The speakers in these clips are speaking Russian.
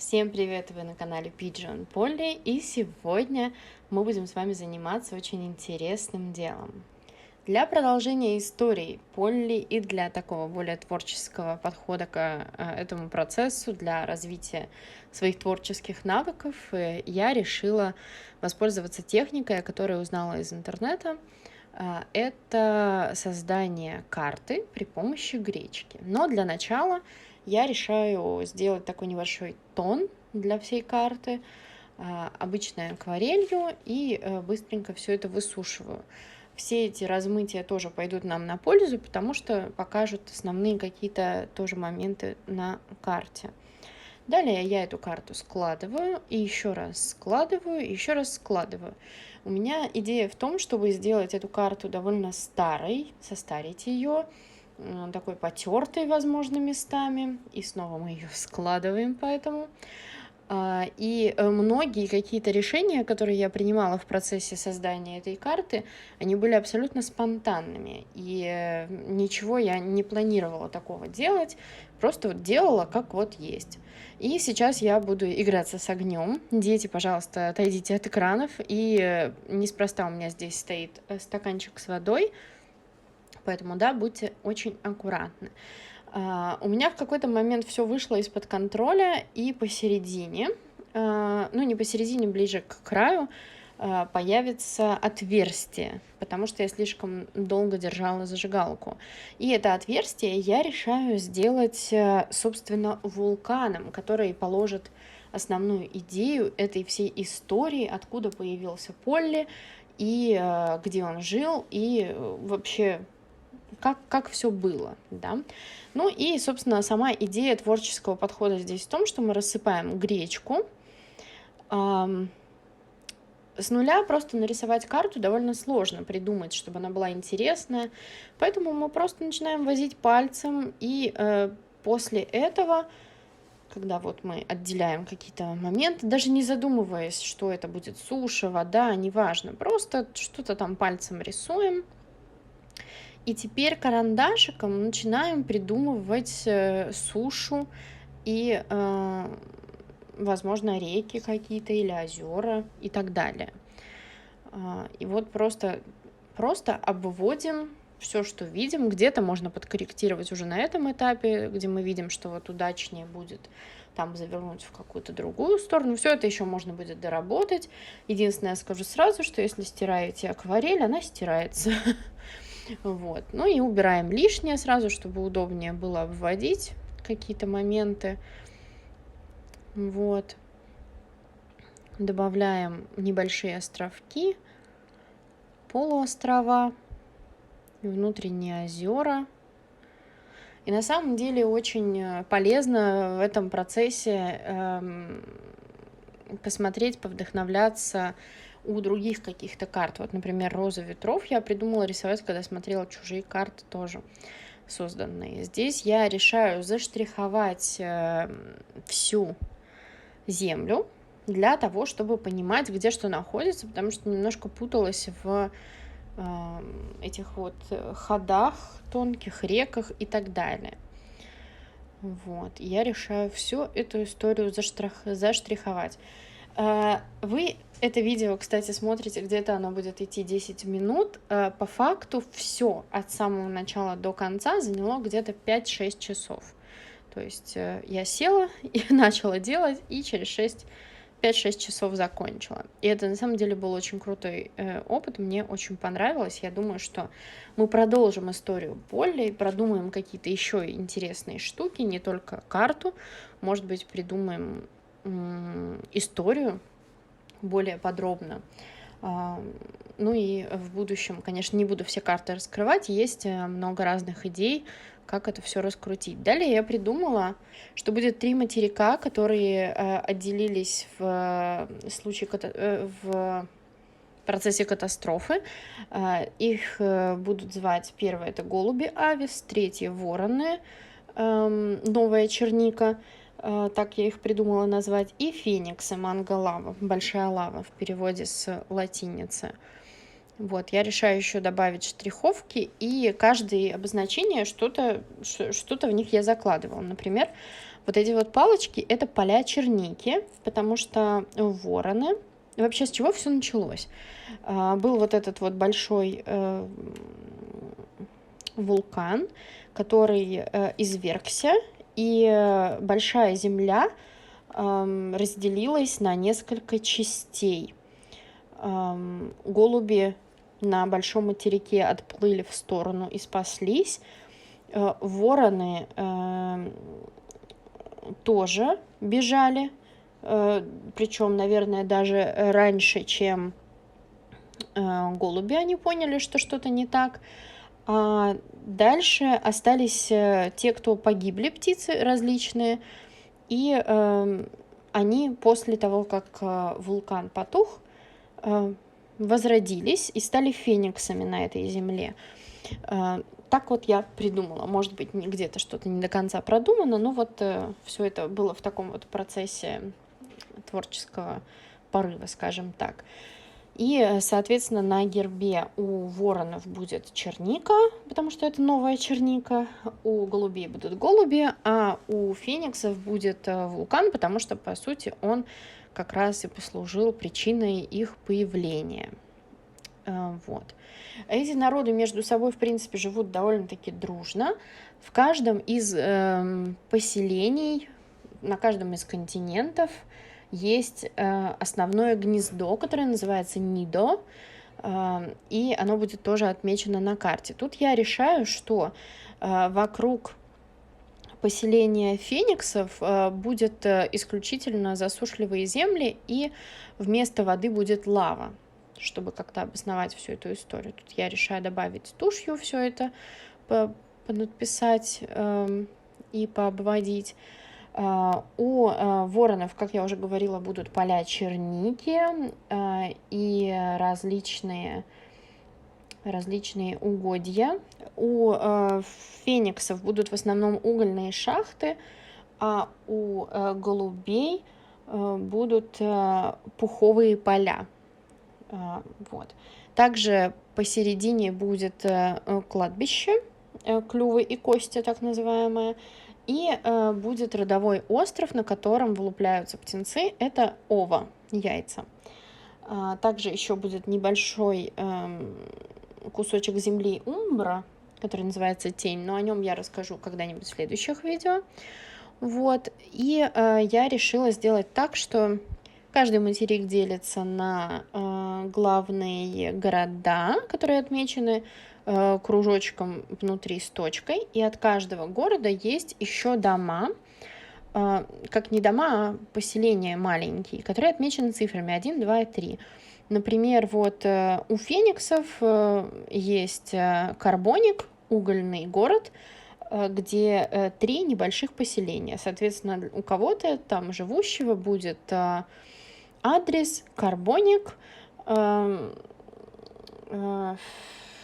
Всем привет! Вы на канале Pigeon Polly, и сегодня мы будем с вами заниматься очень интересным делом. Для продолжения истории Полли и для такого более творческого подхода к этому процессу, для развития своих творческих навыков, я решила воспользоваться техникой, о которой узнала из интернета. Это создание карты при помощи гречки. Но для начала я решаю сделать такой небольшой тон для всей карты, обычной акварелью, и быстренько все это высушиваю. Все эти размытия тоже пойдут нам на пользу, потому что покажут основные какие-то тоже моменты на карте. Далее я эту карту складываю, и еще раз складываю, и еще раз складываю. У меня идея в том, чтобы сделать эту карту довольно старой, состарить ее, такой потертой, возможно, местами, и снова мы ее складываем поэтому. И многие какие-то решения, которые я принимала в процессе создания этой карты, они были абсолютно спонтанными. И ничего я не планировала такого делать, просто вот делала как вот есть. И сейчас я буду играться с огнем. Дети, пожалуйста, отойдите от экранов. И неспроста у меня здесь стоит стаканчик с водой, поэтому, да, будьте очень аккуратны. У меня в какой-то момент все вышло из-под контроля, и посередине, ну не посередине, ближе к краю, появится отверстие, потому что я слишком долго держала зажигалку. И это отверстие я решаю сделать, собственно, вулканом, который положит основную идею этой всей истории, откуда появился Полли, и где он жил, и вообще как все было, да. Ну и, собственно, сама идея творческого подхода здесь в том, что мы рассыпаем гречку. С нуля просто нарисовать карту довольно сложно, придумать, чтобы она была интересная, поэтому мы просто начинаем возить пальцем, и после этого, когда вот мы отделяем какие-то моменты, даже не задумываясь, что это будет суша, вода, неважно, просто что-то там пальцем рисуем. И теперь карандашиком начинаем придумывать сушу и, возможно, реки какие-то или озера и так далее. И вот просто обводим все, что видим. Где-то можно подкорректировать уже на этом этапе, где мы видим, что вот удачнее будет там завернуть в какую-то другую сторону. Все это еще можно будет доработать. Единственное, я скажу сразу, что если стираете акварель, она стирается. Вот. Ну и убираем лишнее сразу, чтобы удобнее было обводить какие-то моменты. Вот. Добавляем небольшие островки, полуострова, внутренние озера. И на самом деле очень полезно в этом процессе посмотреть, повдохновляться у других каких-то карт. Вот, например, «Роза ветров» я придумала рисовать, когда смотрела чужие карты тоже созданные. Здесь я решаю заштриховать всю землю для того, чтобы понимать, где что находится, потому что немножко путалась в этих вот ходах, тонких реках и так далее. Вот, я решаю всю эту историю заштриховать. Вы это видео, кстати, смотрите, где-то оно будет идти 10 минут. По факту все от самого начала до конца заняло где-то 5-6 часов. То есть я села и начала делать, и через 5-6 часов закончила. И это на самом деле был очень крутой опыт, мне очень понравилось. Я думаю, что мы продолжим историю Полли и продумаем какие-то еще интересные штуки, не только карту. Может быть, придумаем историю более подробно. Ну и в будущем, конечно, не буду все карты раскрывать, есть много разных идей, как это все раскрутить. Далее я придумала, что будет 3 материка, которые отделились в процессе катастрофы. Их будут звать: первое — это голуби Авис, третье — вороны, новая черника, так я их придумала назвать, и фениксы, манго лава, большая лава в переводе с латиницы. Вот, я решаю еще добавить штриховки, и каждое обозначение что-то в них я закладывала. Например, Вот эти вот палочки — это поля черники, потому что вороны... Вообще, с чего все началось? Был вот этот вот большой вулкан, который извергся, и большая земля разделилась на несколько частей. Голуби на большом материке отплыли в сторону и спаслись. Вороны тоже бежали, причем, наверное, даже раньше, чем голуби, они поняли, что что-то не так. А дальше остались те, кто погибли, птицы различные, и они после того, как вулкан потух, возродились и стали фениксами на этой земле. Так вот я придумала. Может быть, где-то что-то не до конца продумано, но вот все это было в таком вот процессе творческого порыва, скажем так. И, соответственно, на гербе у воронов будет черника, потому что это новая черника, у голубей будут голуби, а у фениксов будет вулкан, потому что, по сути, он как раз и послужил причиной их появления. Вот. Эти народы между собой, в принципе, живут довольно-таки дружно. В каждом из поселений, на каждом из континентов есть основное гнездо, которое называется нидо, и оно будет тоже отмечено на карте. Тут я решаю, что вокруг поселения фениксов будет исключительно засушливые земли, и вместо воды будет лава, чтобы как-то обосновать всю эту историю. Тут я решаю добавить тушью все это, подписать и пообводить. У воронов, как я уже говорила, будут поля черники и различные угодья. У фениксов будут в основном угольные шахты, а у голубей будут пуховые поля. Вот. Также посередине будет кладбище, клювы и кости, так называемое, и будет родовой остров, на котором вылупляются птенцы, это ова, яйца. Также еще будет небольшой кусочек земли Умбра, который называется Тень, но о нем я расскажу когда-нибудь в следующих видео. Вот. И я решила сделать так, что каждый материк делится на главные города, которые отмечены кружочком внутри с точкой, и от каждого города есть еще дома, как не дома, а поселения маленькие, которые отмечены цифрами 1, 2 и 3. Например, вот у фениксов есть Карбоник, угольный город, где 3 небольших поселения. Соответственно, у кого-то там живущего будет адрес Карбоник,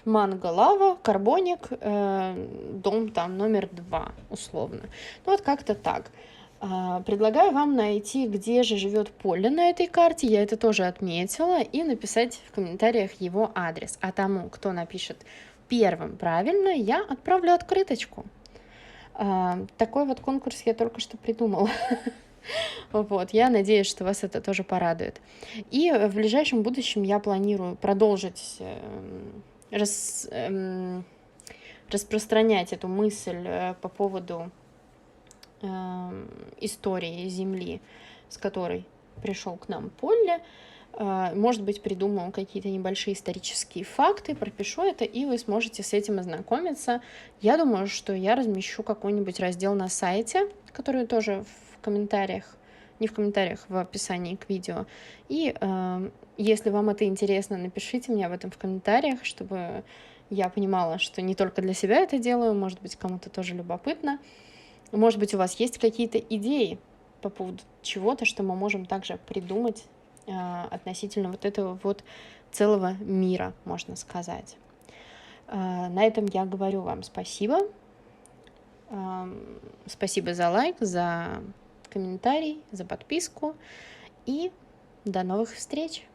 Манго-Лава, Карбоник, дом там номер 2, условно. Ну вот как-то так. Предлагаю вам найти, где же живет Полли на этой карте, я это тоже отметила, и написать в комментариях его адрес. А тому, кто напишет первым правильно, я отправлю открыточку. Такой вот конкурс я только что придумала. Вот, я надеюсь, что вас это тоже порадует. И в ближайшем будущем я планирую продолжить распространять эту мысль по поводу истории Земли, с которой пришел к нам Полли. Может быть, придумаю какие-то небольшие исторические факты, пропишу это, и вы сможете с этим ознакомиться. Я думаю, что я размещу какой-нибудь раздел на сайте, который тоже в комментариях, не в комментариях, в описании к видео. И если вам это интересно, напишите мне об этом в комментариях, чтобы я понимала, что не только для себя это делаю, может быть, кому-то тоже любопытно. Может быть, у вас есть какие-то идеи по поводу чего-то, что мы можем также придумать относительно вот этого вот целого мира, можно сказать. На этом я говорю вам спасибо. Спасибо за лайк, за комментарий, за подписку. И до новых встреч!